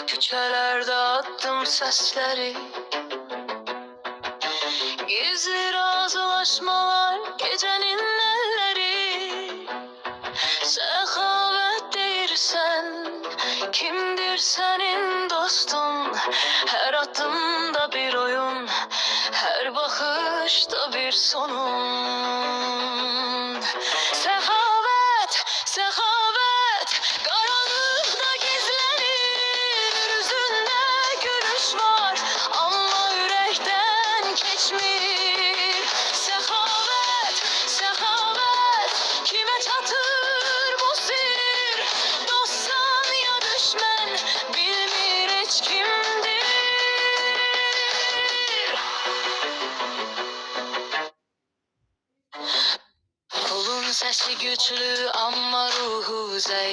küçelerde attım sesleri. Gizli razılaşmalar gecenin elleri. Sehavet değilsen kimdir senin dostun? Her adımda bir oyun, her bakışta bir sonun. Sehavet, sehavet karanlıkta gizlenir. Yüzünde gülüş var ama yürekten geçmir. Sehavet, sehavet kime çatır bu sır? Dostsan ya düşman bilmir hiç kimdir. Kulun sesi güçlü ama ruhu zayıf.